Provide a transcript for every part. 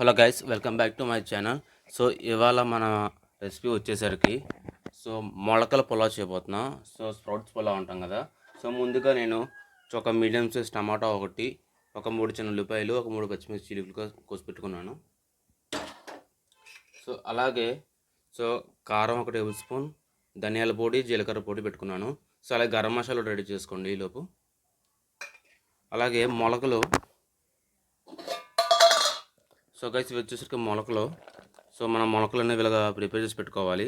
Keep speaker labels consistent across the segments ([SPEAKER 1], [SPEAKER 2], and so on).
[SPEAKER 1] Hello guys, welcome back to my channel. So ఇవాళ మన recipe వచ్చేసరికి మొలకల పులావ్ చేయబోతున్నాం. స్ప్రౌట్స్ పులావ్ అంటాం కదా. ముందుగా నేను ఒక మీడియం సైజ్ టమాటా ఒకటి, ఒక 3 చిన్న ఉల్లిపాయలు, ఒక 3 పచ్చిమిర్చి చీలికలుగా కోసి పెట్టుకున్నాను. అలాగే కారం 1 టేబుల్ స్పూన్, ధనియాల పొడి, జీలకర్ర పొడి పెట్టుకున్నాను. అలాగే గరం మసాలా రెడీ చేసుకోండి ఈలోపు. అలాగే మొలకలు. గైస్ ఇవి వచ్చేసరికి మొలకలు. మనం మొలకలు అనేవి ఇలాగా ప్రిపేర్ చేసి పెట్టుకోవాలి.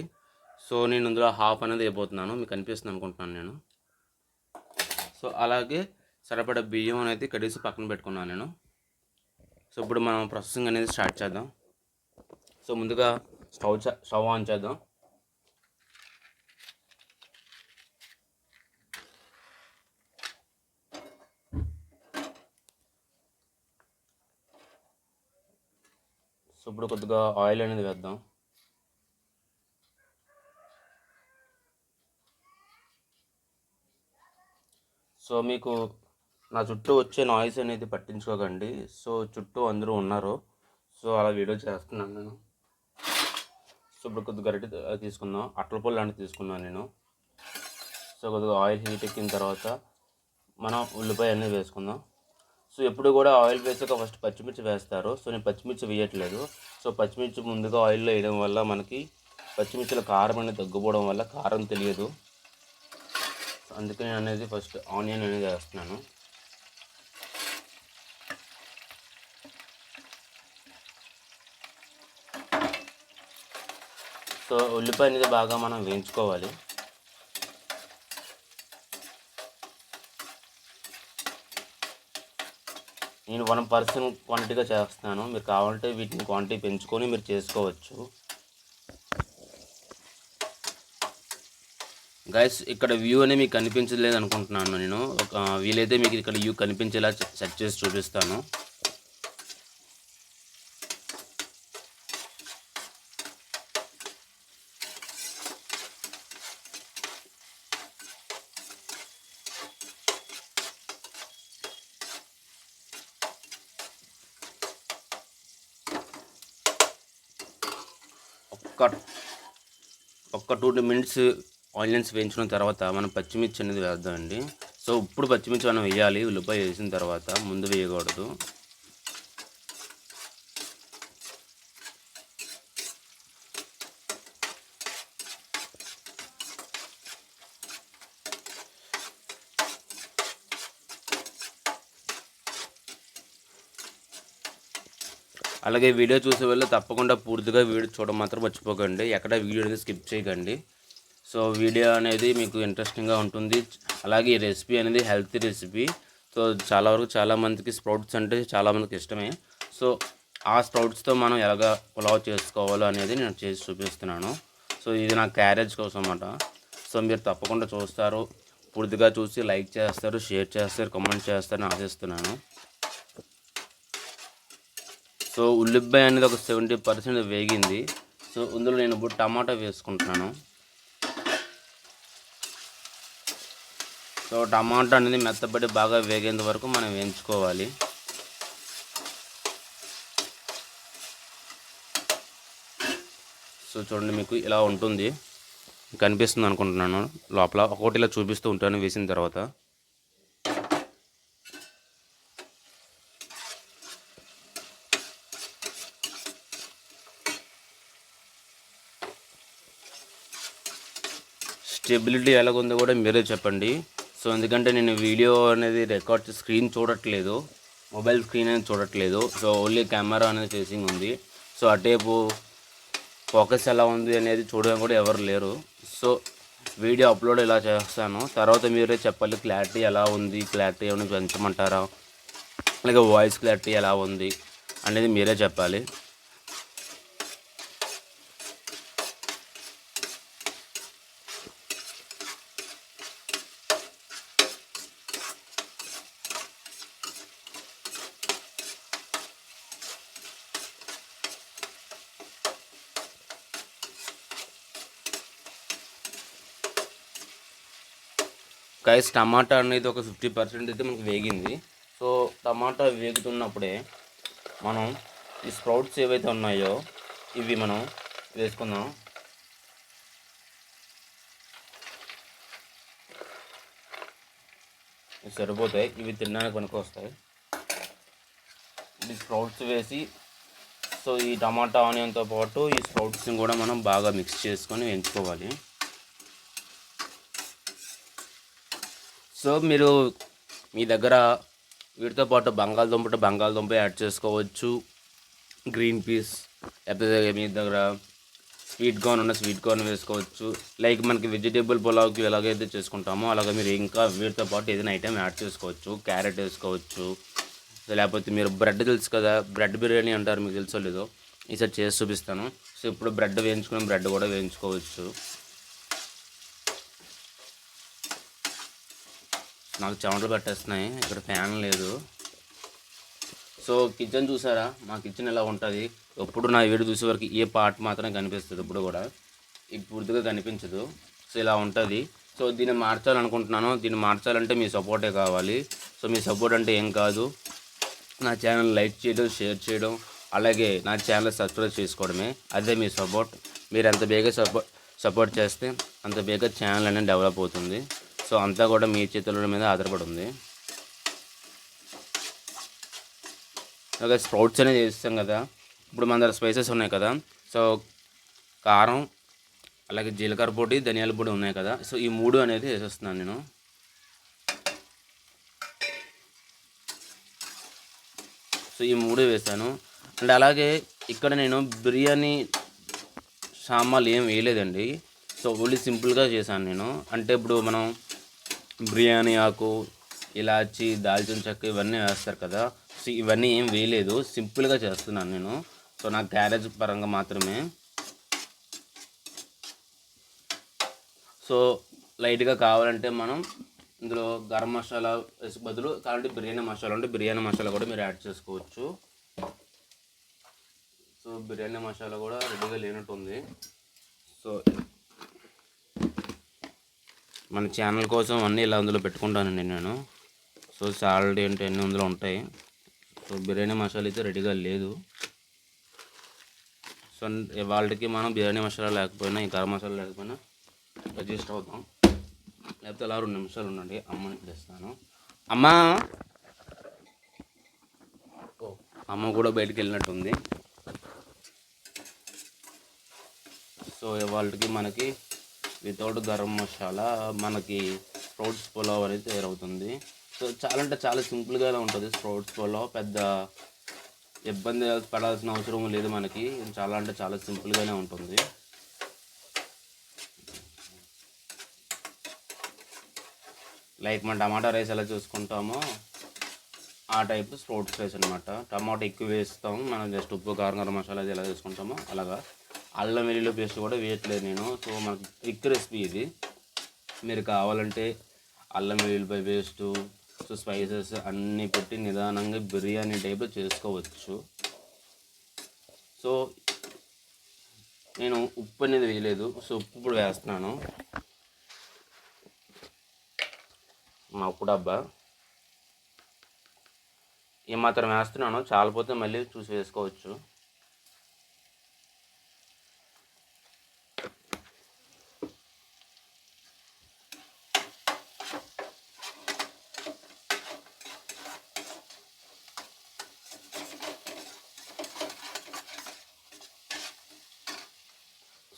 [SPEAKER 1] నేను ఇందులో హాఫ్ అనేది వేయబోతున్నాను, మీకు అనిపిస్తుంది అనుకుంటున్నాను నేను. అలాగే సరిపడా బియ్యం అనేది కడిగి పక్కన పెట్టుకున్నాను నేను. ఇప్పుడు మనం ప్రాసెసింగ్ అనేది స్టార్ట్ చేద్దాం. ముందుగా స్టవ్ ఆన్ చేద్దాం. ఇప్పుడు కొద్దిగా ఆయిల్ అనేది వేద్దాం. మీకు నా చుట్టూ వచ్చే నాయిస్ అనేది పట్టించుకోకండి. చుట్టూ అందరూ ఉన్నారు, అలా వీడియో చేస్తున్నాను నేను. ఇప్పుడు కొద్దిగా గరిటె తీసుకుందాం, అట్ల పొడి లాంటివి తీసుకున్నాను నేను. కొద్దిగా ఆయిల్ హీట్ ఎక్కిన తర్వాత మనం ఉల్లిపాయ అనేది వేసుకుందాం. ఎప్పుడు కూడా ఆయిల్ వేసాక ఫస్ట్ పచ్చిమిర్చి వేస్తారు. నేను పచ్చిమిర్చి వేయట్లేదు. పచ్చిమిర్చి ముందుగా ఆయిల్లో వేయడం వల్ల మనకి పచ్చిమిర్చిలో కారం అనేది తగ్గిపోవడం వల్ల కారం తెలియదు. అందుకే నేను అనేది ఫస్ట్ ఆనియన్ అనేది వేస్తున్నాను. ఉల్లిపాయ అనేది బాగా మనం వేయించుకోవాలి. నేను 1 పర్సన్ క్వాంటిటీగా చేస్తున్నాను. మీరు కావాలంటే వీటిని క్వాంటిటీ పెంచుకొని మీరు చేసుకోవచ్చు. గైస్ ఇక్కడ వ్యూ అనేది మీకు కనిపించలేదు అనుకుంటున్నాను నేను. వీలైతే మీకు ఇక్కడ వ్యూ కనిపించేలా సెట్ చేసి చూపిస్తాను. ఒక్క 2 మినిట్స్ ఆనియన్స్ వేయించిన తర్వాత మనం పచ్చిమిర్చి అనేది వేద్దామండి. ఇప్పుడు పచ్చిమిర్చి మనం వేయాలి. ఉల్లిపాయ వేసిన తర్వాత ముందు వేయకూడదు. అలాగే వీడియో చూసే వాళ్ళు తప్పకుండా పూర్తిగా వీడియో చూడడం మాత్రం మర్చిపోకండి. ఎక్కడ వీడియో అనేది స్కిప్ చేయకండి. వీడియో అనేది మీకు ఇంట్రెస్టింగ్గా ఉంటుంది. అలాగే ఈ రెసిపీ అనేది హెల్తీ రెసిపీ. చాలా వరకు చాలామందికి స్ప్రౌట్స్ అంటే చాలామందికి ఇష్టమే. ఆ స్ప్రౌట్స్తో మనం ఎలాగ పులావ్ చేసుకోవాలో అనేది నేను చేసి చూపిస్తున్నాను. ఇది నా క్యారేజ్ కోసం అన్నమాట. మీరు తప్పకుండా చూస్తారు, పూర్తిగా చూసి లైక్ చేస్తారు, షేర్ చేస్తారు, కామెంట్ చేస్తారని ఆశిస్తున్నాను. ఉల్లిపాయ అనేది ఒక 70% వేగింది. ఇందులో నేను ఇప్పుడు టమాటా వేసుకుంటున్నాను. టమాటా అనేది మెత్తబడి బాగా వేగేంత వరకు మనం వేయించుకోవాలి. చూడండి, మీకు ఇలా ఉంటుంది, కనిపిస్తుంది అనుకుంటున్నాను. లోపల ఒకటి ఇలా చూపిస్తూ ఉంటాను వేసిన తర్వాత. స్టెబిలిటీ ఎలాగుందో కూడా మీరే చెప్పండి. ఎందుకంటే నేను వీడియో అనేది రికార్డ్ స్క్రీన్ చూడట్లేదు, మొబైల్ స్క్రీన్ అనేది చూడట్లేదు. ఓన్లీ కెమెరా అనేది ఫేసింగ్ ఉంది. అటేపు ఫోకస్ ఎలా ఉంది అనేది చూడడం కూడా ఎవరు లేరు. వీడియో అప్లోడ్ ఇలా చేస్తాను. తర్వాత మీరే చెప్పాలి క్లారిటీ ఎలా ఉంది, క్లారిటీ ఏమైనా పెంచమంటారా, అలాగే వాయిస్ క్లారిటీ ఎలా ఉంది అనేది మీరే చెప్పాలి. గైస్ టమాటా అనేది ఒక 50% అయితే మనకు వేగింది. టమాటా వేగుతున్నప్పుడే మనం ఈ స్ప్రౌట్స్ ఏవైతే ఉన్నాయో ఇవి మనం వేసుకుందాం. ఇవి సరిపోతాయి, ఇవి తినడానికి పనికి వస్తాయి. ఈ స్ప్రౌట్స్ వేసి సో ఈ టమాటా ఆనియన్తో పాటు ఈ స్ప్రౌట్స్ని కూడా మనం బాగా మిక్స్ చేసుకొని వేయించుకోవాలి. సో మీరు మీ దగ్గర వీటితో పాటు బంగాళదుంప యాడ్ చేసుకోవచ్చు, గ్రీన్ పీస్, లేకపోతే మీ దగ్గర స్వీట్ కార్న్ వేసుకోవచ్చు. లైక్ మనకి వెజిటేబుల్ పులావ్కి ఎలాగైతే చేసుకుంటామో అలాగే మీరు ఇంకా వీటితో పాటు ఏదైనా ఐటెం యాడ్ చేసుకోవచ్చు. క్యారెట్ వేసుకోవచ్చు, లేకపోతే మీరు బ్రెడ్ తెలుసు కదా, బ్రెడ్ బిర్యానీ అంటారు, మీకు తెలుసో లేదో, ఈసారి చేసి చూపిస్తాను. సో ఇప్పుడు బ్రెడ్ కూడా వేయించుకోవచ్చు. నాకు చెమటలు పట్టేస్తున్నాయి, ఇక్కడ ఫ్యాన్ లేదు. సో కిచెన్ చూసారా, మా కిచెన్ ఎలా ఉంటుంది. ఎప్పుడు నా వీడియో చూసే వరకు ఏ పార్ట్ మాత్రమే కనిపిస్తుంది, ఇప్పుడు కూడా ఇది పూర్తిగా కనిపించదు. సో ఇలా ఉంటుంది. సో దీన్ని మార్చాలనుకుంటున్నాను. దీన్ని మార్చాలంటే మీ సపోర్టే కావాలి. సో మీ సపోర్ట్ అంటే ఏం కాదు, నా ఛానల్ లైక్ చేయడం, షేర్ చేయడం, అలాగే నా ఛానల్ సబ్స్క్రైబ్ చేసుకోవడమే. అదే మీ సపోర్ట్. మీరు ఎంత బేగా సపోర్ట్ చేస్తే అంత బేగా ఛానల్ అనేది డెవలప్ అవుతుంది. సో అంతా కూడా మీ చేతుల మీద ఆధారపడి ఉంది. అలాగే స్ప్రౌట్స్ అనేది వేస్తాం కదా, ఇప్పుడు మన దగ్గర స్పైసెస్ ఉన్నాయి కదా. సో కారం, అలాగే జీలకర్ర పొడి, ధనియాల పొడి ఉన్నాయి కదా. సో ఈ 3 అనేది వేసేస్తున్నాను నేను. సో ఈ 3 వేసాను. అండ్ అలాగే ఇక్కడ నేను బిర్యానీ సామాన్లు ఏం వేయలేదండి. సో ఓన్లీ సింపుల్గా చేశాను నేను. అంటే ఇప్పుడు మనం బిర్యానీ ఆకు, ఇలాచి, దాల్చిన చెక్క ఇవన్నీ వేస్తారు కదా. సో ఇవన్నీ ఏం వేయలేదు, సింపుల్గా చేస్తున్నాను నేను. సో నా క్యారేజ్ పరంగా మాత్రమే. సో లైట్గా కావాలంటే మనం ఇందులో గరం మసాలా బదులు కావాలంటే బిర్యానీ మసాలా ఉంటే బిర్యానీ మసాలా కూడా మీరు యాడ్ చేసుకోవచ్చు. సో బిర్యానీ మసాలా కూడా రెడీగా లేనట్టుంది. సో మన ఛానల్ కోసం అన్నీ ఇలా అందులో పెట్టుకుంటానండి నేను. సో సాల్ట్ ఏంటి అన్నీ అందులో ఉంటాయి. సో బిర్యానీ మసాలా అయితే రెడీగా లేదు. సో వాళ్ళకి మనం బిర్యానీ మసాలా లేకపోయినా, ఈ గరం మసాలా లేకపోయినా అడ్జస్ట్ అవుతాం. లేకపోతే అలా 2 నిమిషాలు ఉండండి, అమ్మని తెస్తాను. అమ్మ కూడా బయటికి వెళ్ళినట్టుంది. సో వాళ్ళకి మనకి వితౌట్ గరం మసాలా మనకి స్ప్రౌట్స్ పులావ్ అనేది తయారవుతుంది. సో చాలా అంటే చాలా సింపుల్గానే ఉంటుంది స్ప్రౌట్స్ పులావ్. పెద్ద ఇబ్బంది పడాల్సిన అవసరం లేదు మనకి. చాలా అంటే చాలా సింపుల్గానే ఉంటుంది. లైక్ మన టమాటా రైస్ ఎలా చూసుకుంటామో ఆ టైప్ స్ప్రౌట్స్ రైస్ అనమాట. టమాటా ఎక్కువ వేస్తాము మనం, జస్ట్ ఉప్పు, కారం, గరం మసాలా అది ఎలా వేసుకుంటామో అలాగా. అల్లం వెల్లుల్లి పేస్ట్ కూడా వేయట్లేదు నేను. సో మనకి క్విక్ రెసిపీ ఇది. మీరు కావాలంటే అల్లం వెల్లుల్లిపాయ పేస్టు, సో స్పైసెస్ అన్నీ పెట్టి నిదానంగా బిర్యానీ టైప్లో చేసుకోవచ్చు. సో నేను ఉప్పు అనేది వేయలేదు. సో ఉప్పు ఇప్పుడు వేస్తున్నాను. మా ఉప్పు డబ్బా ఏమాత్రం వేస్తున్నాను, చాలిపోతే మళ్ళీ చూసి వేసుకోవచ్చు.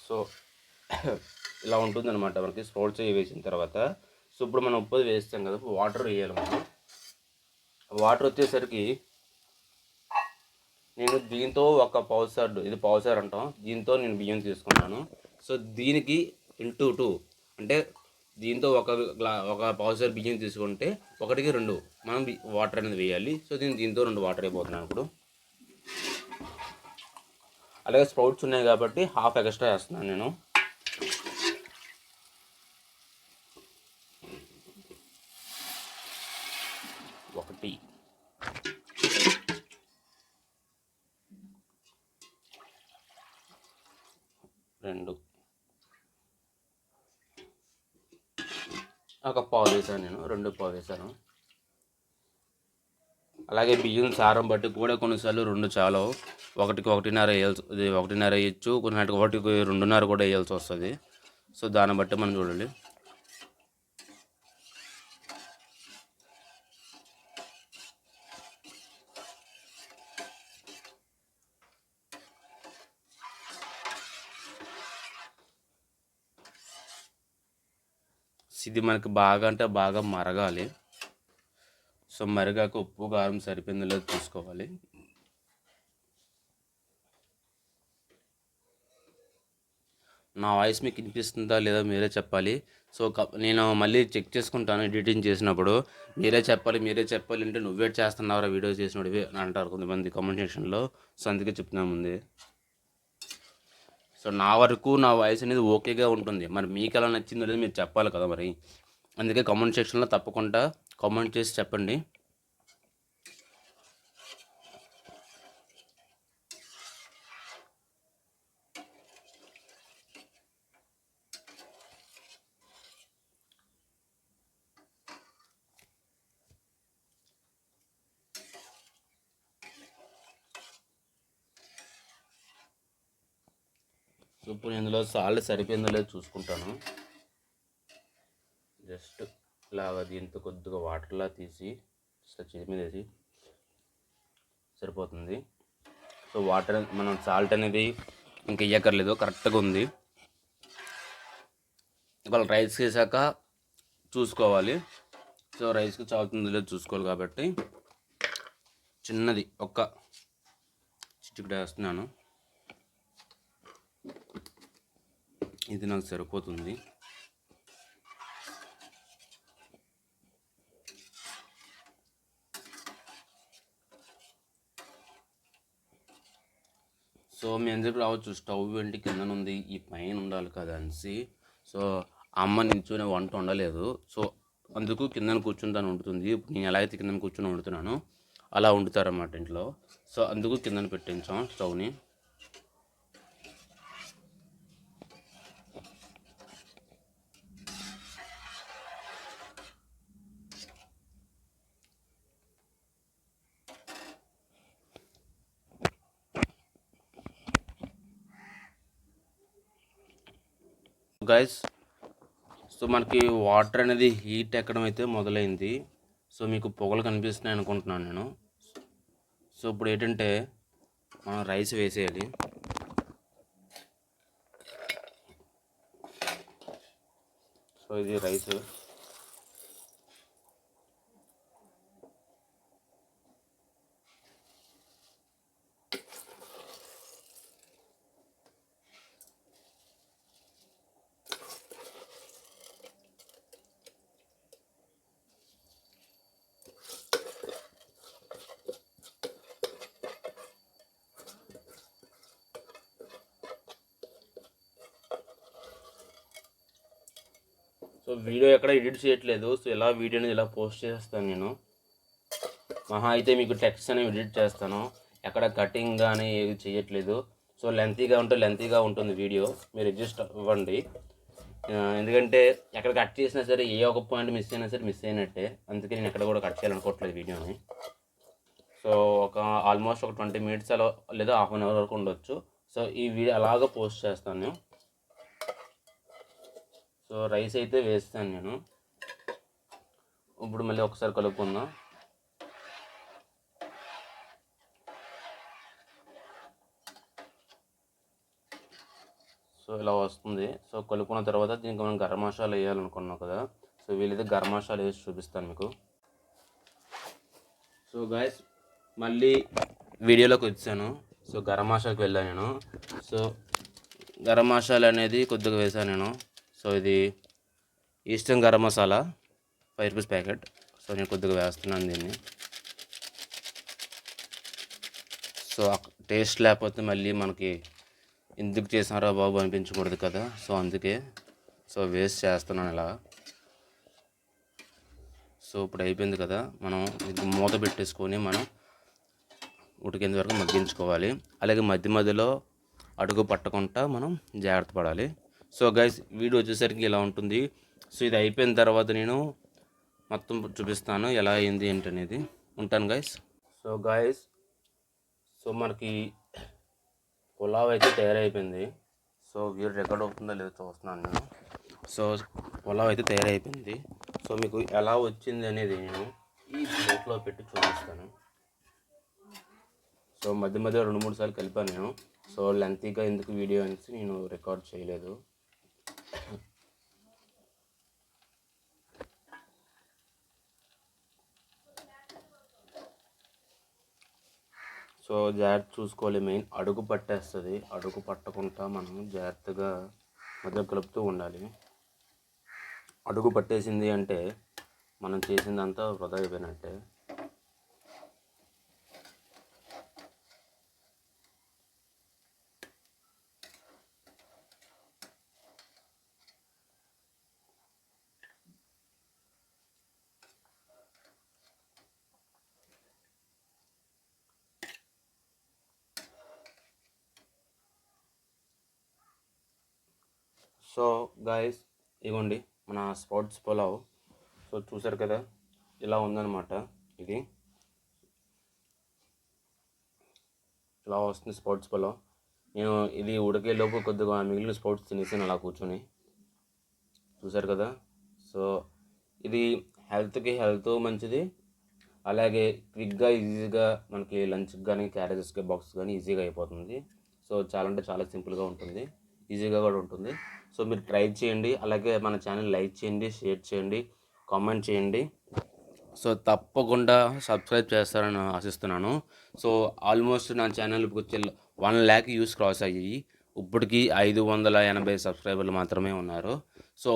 [SPEAKER 1] సో ఇలా ఉంటుందన్నమాట మనకి స్ప్రౌట్స్ వేసిన తర్వాత. సో ఇప్పుడు మనం ఉప్పు వేస్తాం కదా, వాటర్ వేయాలి మనం. వాటర్ వచ్చేసరికి నేను దీంతో ఒక పావుసార్, ఇది పావుసార్ అంటాం, దీంతో నేను బియ్యం తీసుకున్నాను. సో దీనికి ఇంటూ 2 అంటే దీంతో ఒక పావుసార్ బియ్యం తీసుకుంటే 1కి 2 మనం వాటర్ అనేది వేయాలి. సో దీంతో 2 వాటర్ అయిపోతున్నాను ఇప్పుడు. అలాగే స్ప్రౌట్స్ ఉన్నాయి కాబట్టి హాఫ్ ఎక్స్ట్రా వేస్తున్నాను నేను. ఒకటి, 2, ఒక పావు వేసాను నేను, 2 పావు వేసాను. అలాగే బియ్యం సారం బట్టి కూడా కొన్నిసార్లు 2 చాలు, ఒకటికి 1.5 వేయాల్సి, ఇది 1.5 వేయచ్చు, కొన్నిటికి ఒకటికి 2.5 కూడా వేయాల్సి వస్తుంది. సో దాన్ని బట్టి మనం చూడాలి. ఇది మనకి బాగా అంటే బాగా మరగాలి. సో మరిగాక ఉప్పు కారం సరిపోయిందో లేదో చూసుకోవాలి. నా వాయిస్ మీకు వినిపిస్తుందా లేదా మీరే చెప్పాలి. సో నేను మళ్ళీ చెక్ చేసుకుంటాను ఎడిటింగ్ చేసినప్పుడు. మీరే చెప్పాలి అంటే నువ్వే చేస్తున్నావురా వీడియో చేసినవి అని అంటారు కొంతమంది కామెంట్ సెక్షన్లో. సో అందుకే చెప్తున్నాను ముందే. సో నా వరకు నా వాయిస్ అనేది ఓకేగా ఉంటుంది. మరి మీకు ఎలా నచ్చిందో లేదో మీరు చెప్పాలి కదా మరి. అందుకే కామెంట్ సెక్షన్లో తప్పకుండా కామెంట్ చేసి చెప్పండి. సో ఇప్పుడు ఇందులో సాల్ట్ సరిపోయిందో లేదో చూసుకుంటాను. జస్ట్ ఇలాగ దీంతో కొద్దిగా వాటర్లా తీసి చేతి మీద వేసి సరిపోతుంది. సో వాటర్ మనం సాల్ట్ అనేది ఇంక ఇయ్యక్కర్లేదు, కరెక్ట్గా ఉంది. ఇవాళ రైస్ వేసాక చూసుకోవాలి. సో రైస్కి చావుతుందో లేదో చూసుకోవాలి కాబట్టి చిన్నది ఒక్క చిటికెడు వేస్తున్నాను. ఇది నాకు సరిపోతుంది. సో మీ అందరికి రావచ్చు, స్టవ్ ఏంటి కింద ఉంది, ఈ పైన ఉండాలి కదా అనేసి. సో అమ్మ నిల్చొని వంట వండలేదు. సో అందుకు కిందన కూర్చుని తను వండుతుంది. నేను ఎలా అయితే కిందన కూర్చొని వండుతున్నానో అలా వండుతారన్నమాట ఇంట్లో. సో అందుకు కిందన పెట్టించాం స్టవ్ని. గైస్, సో మనకి వాటర్ అనేది హీట్ ఎక్కడం అయితే మొదలైంది. సో మీకు పొగలు కనిపిస్తున్నాయి అనుకుంటున్నాను నేను. సో ఇప్పుడు ఏంటంటే మనం రైస్ వేసేయాలి. సో ఇది రైస్. సో వీడియో ఎక్కడ ఎడిట్ చేయట్లేదు. సో ఇలా వీడియోని ఇలా పోస్ట్ చేస్తాను నేను. మహా అయితే మీకు టెక్స్ట్ అనేవి ఎడిట్ చేస్తాను, ఎక్కడ కటింగ్ కానీ ఏది చేయట్లేదు. సో లెంతీగా ఉంటే లెంతీగా ఉంటుంది వీడియో, మీరు అడ్జస్ట్ అవ్వండి. ఎందుకంటే ఎక్కడ కట్ చేసినా సరే ఏ ఒక పాయింట్ మిస్ అయినా సరే మిస్ అయినట్టే. అందుకే నేను ఎక్కడ కూడా కట్ చేయాలనుకోవట్లేదు వీడియోని. సో ఒక ఆల్మోస్ట్ ఒక 20 minutes అలా లేదా హాఫ్ అన్ అవర్ వరకు ఉండొచ్చు. సో ఈ వీడియో అలాగ పోస్ట్ చేస్తాను నేను. సో రైస్ అయితే వేస్తాను నేను. ఇప్పుడు మళ్ళీ ఒకసారి కలుపుకుందాం. సో ఇలా వస్తుంది. సో కలుపుకున్న తర్వాత దీనికి మనం గరం మసాలా వేయాలనుకున్నాం కదా. సో వీలైతే గరం మసాలా వేసి చూపిస్తాను మీకు. సో గాయస్ మళ్ళీ వీడియోలోకి వచ్చాను. సో గరం మసాలాకి వెళ్ళాను నేను. సో గరం మసాలా అనేది కొద్దిగా వేసాను నేను. సో ఇది eastern garam masala 5 rupees packet. So నేను కొద్దిగా వేస్తున్నాను దీన్ని. సో టేస్ట్ లేకపోతే మళ్ళీ మనకి ఎందుకు చేసినారో బాబు అనిపించకూడదు కదా. సో అందుకే సో వేస్ట్ చేస్తున్నాను ఇలా. సో ఇప్పుడు అయిపోయింది కదా, మనం ఇది మూత పెట్టేసుకొని మనం ఉడికేంత వరకు మగ్గించుకోవాలి. అలాగే మధ్య మధ్యలో అడుగు పట్టకుండా మనం జాగ్రత్త పడాలి. సో గైస్ వీడియో వచ్చేసరికి ఇలా ఉంటుంది. సో ఇది అయిపోయిన తర్వాత నేను మొత్తం చూపిస్తాను ఎలా అయింది ఏంటనేది. ఉంటాను గైస్. సో గాయస్, సో మనకి పులావ్ అయితే తయారైపోయింది. సో వీడియో రికార్డ్ అవుతుందో లేదో చూస్తున్నాను నేను. సో పులావ్ అయితే తయారైపోయింది. సో మీకు ఎలా వచ్చింది అనేది నేను ఈ ప్లేట్లో పెట్టి చూపిస్తాను. సో మధ్య మధ్య 2-3 సార్లు కలిపాను నేను. సో లెంతీగా ఎందుకు వీడియో అనేసి నేను రికార్డ్ చేయలేదు. సో జాగ్రత్త చూసుకోవాలి, మెయిన్ అడుగు పట్టేస్తుంది. అడుగు పట్టకుండా మనం జాగ్రత్తగా మధ్య కలుపుతూ ఉండాలి. అడుగు పట్టేసింది అంటే మనం చేసిందంతా వృధా అయిపోయినట్టే. సో గాయస్, ఇగోండి మన స్పోర్ట్స్ పులావ్. సో చూసారు కదా, ఇలా ఉందన్నమాట. ఇది ఇలా వస్తుంది స్పోర్ట్స్ పులావ్. నేను ఇది ఉడికేలోపు కొద్దిగా మిగిలిన స్పోర్ట్స్ తినేసాను అలా కూర్చొని. చూసారు కదా. సో ఇది హెల్త్ మంచిది. అలాగే క్విక్గా ఈజీగా మనకి లంచ్కి కానీ క్యారేజెస్కి బాక్స్ కానీ ఈజీగా అయిపోతుంది. సో చాలా అంటే చాలా సింపుల్గా ఉంటుంది, ఈజీగా కూడా ఉంటుంది. సో మీరు ట్రై చేయండి. అలాగే మన ఛానల్ లైక్ చేయండి, షేర్ చేయండి, కామెంట్ చేయండి. సో తప్పకుండా సబ్స్క్రైబ్ చేస్తారని ఆశిస్తున్నాను. సో ఆల్మోస్ట్ నా ఛానల్ ఇప్పుడు 1 lakh వ్యూస్ క్రాస్ అయ్యాయి. ఇప్పటికి 580 సబ్స్క్రైబర్లు మాత్రమే ఉన్నారు. సో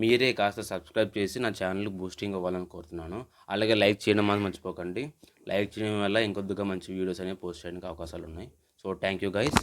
[SPEAKER 1] మీరే కాస్త సబ్స్క్రైబ్ చేసి నా ఛానల్కి బూస్టింగ్ అవ్వాలని కోరుతున్నాను. అలాగే లైక్ చేయడం మాత్రం మర్చిపోకండి. లైక్ చేయడం వల్ల ఇంకొద్దిగా మంచి వీడియోస్ అనేవి పోస్ట్ చేయడానికి అవకాశాలు ఉన్నాయి. So thank you guys.